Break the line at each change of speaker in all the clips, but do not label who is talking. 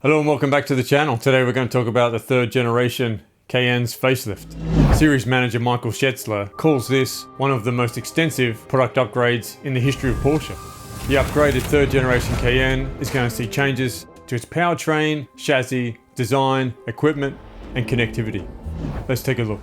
Hello and welcome back to the channel. Today we're going to talk about the third generation Cayenne's facelift. Series manager Michael Schätzler calls this one of the most extensive product upgrades in the history of Porsche. The upgraded third generation Cayenne is going to see changes to its powertrain, chassis, design, equipment and connectivity. Let's take a look.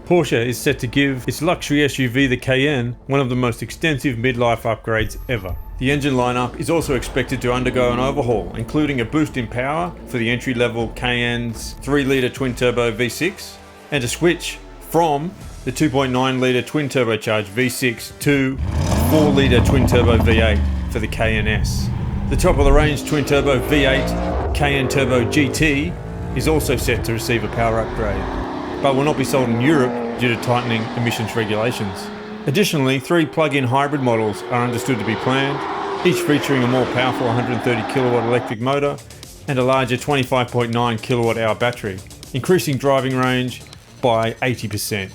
Porsche is set to give its luxury SUV, the Cayenne, one of the most extensive midlife upgrades ever. The engine lineup is also expected to undergo an overhaul, including a boost in power for the entry-level Cayenne's 3-litre twin-turbo V6 and a switch from the 2.9-litre twin-turbocharged V6 to a 4-litre twin-turbo V8 for the Cayenne S. The top-of-the-range twin-turbo V8 Cayenne Turbo GT is also set to receive a power upgrade, but will not be sold in Europe due to tightening emissions regulations. Additionally, 3 plug-in hybrid models are understood to be planned, each featuring a more powerful 130 kilowatt electric motor and a larger 25.9 kilowatt hour battery, increasing driving range by 80%.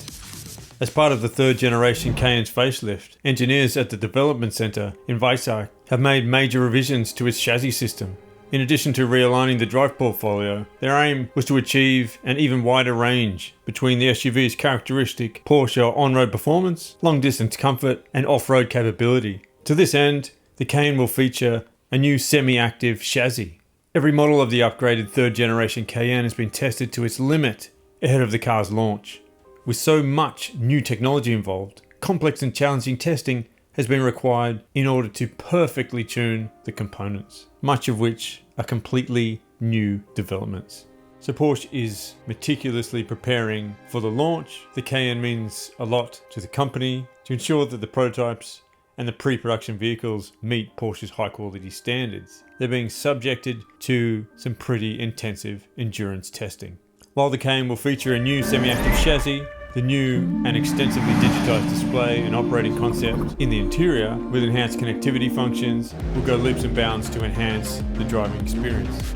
As part of the third generation Cayenne's facelift, engineers at the development center in Weissach have made major revisions to its chassis system. In addition to realigning the drive portfolio, their aim was to achieve an even wider range between the SUV's characteristic Porsche on-road performance, long-distance comfort, and off-road capability. To this end, the Cayenne will feature a new semi-active chassis. Every model of the upgraded third-generation Cayenne has been tested to its limit ahead of the car's launch. With so much new technology involved, complex and challenging testing has been required in order to perfectly tune the components, much of which are completely new developments. So Porsche is meticulously preparing for the launch. The Cayenne means a lot to the company to ensure that the prototypes and the pre-production vehicles meet Porsche's high quality standards. They're being subjected to some pretty intensive endurance testing. While the Cayenne will feature a new semi-active chassis, the new and extensively digitized display and operating concept in the interior with enhanced connectivity functions will go leaps and bounds to enhance the driving experience.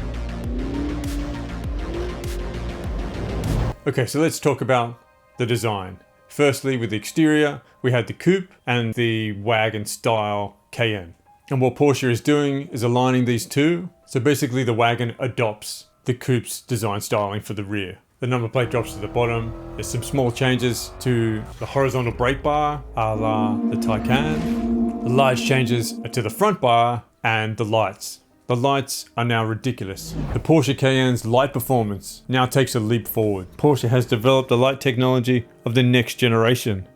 Okay, so let's talk about the design. Firstly, with the exterior, we had the coupe and the wagon style Cayenne. And what Porsche is doing is aligning these two. So basically the wagon adopts the coupe's design styling for the rear. The number plate drops to the bottom. There's some small changes to the horizontal brake bar, a la the Taycan. The large changes are to the front bar and the lights. The lights are now ridiculous. The Porsche Cayenne's light performance now takes a leap forward. Porsche has developed the light technology of the next generation,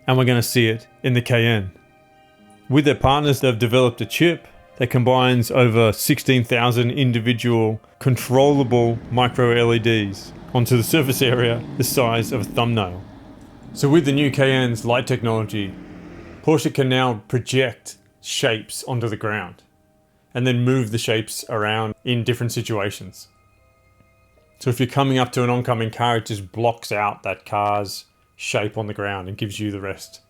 and we're going to see it in the Cayenne. With their partners, they've developed a chip that combines over 16,000 individual controllable micro LEDs onto the surface area the size of a thumbnail. So with the new Cayenne's light technology, Porsche can now project shapes onto the ground and then move the shapes around in different situations. So if you're coming up to an oncoming car, it just blocks out that car's shape on the ground and gives you the rest.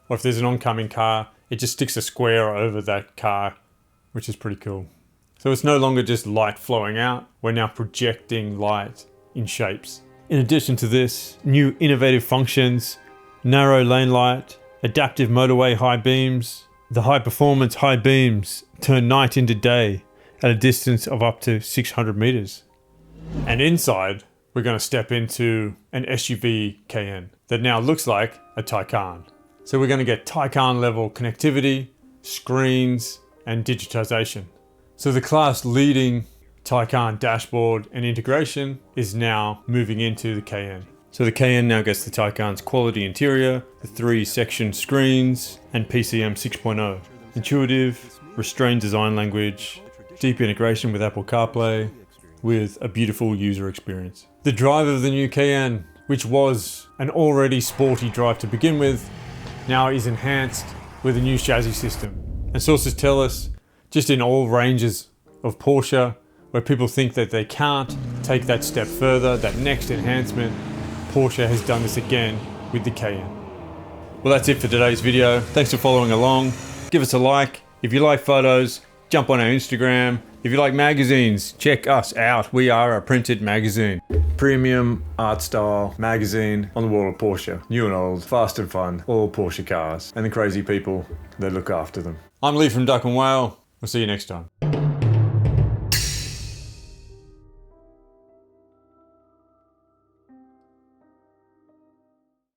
Or if there's an oncoming car, it just sticks a square over that car, which is pretty cool. So it's no longer just light flowing out, we're now projecting light in shapes. In addition to this, new innovative functions, narrow lane light, adaptive motorway high beams. The high performance high beams turn night into day at a distance of up to 600 meters. And inside, we're going to step into an SUV Cayenne that now looks like a Taycan. So we're going to get Taycan level connectivity, screens, and digitization. So the class leading Taycan dashboard and integration is now moving into the Cayenne. So the Cayenne now gets the Taycan's quality interior, the 3-section screens, and PCM 6.0. Intuitive, restrained design language, deep integration with Apple CarPlay, with a beautiful user experience. The drive of the new Cayenne, which was an already sporty drive to begin with, now is enhanced with a new chassis system. And sources tell us, just in all ranges of Porsche, where people think that they can't take that step further, that next enhancement, Porsche has done this again with the Cayenne. Well, that's it for today's video. Thanks for following along. Give us a like. If you like photos, jump on our Instagram. If you like magazines, check us out. We are a printed magazine. Premium art style magazine on the world of Porsche. New and old, fast and fun, all Porsche cars, and the crazy people that look after them. I'm Lee from Duck and Whale. We'll see you next time.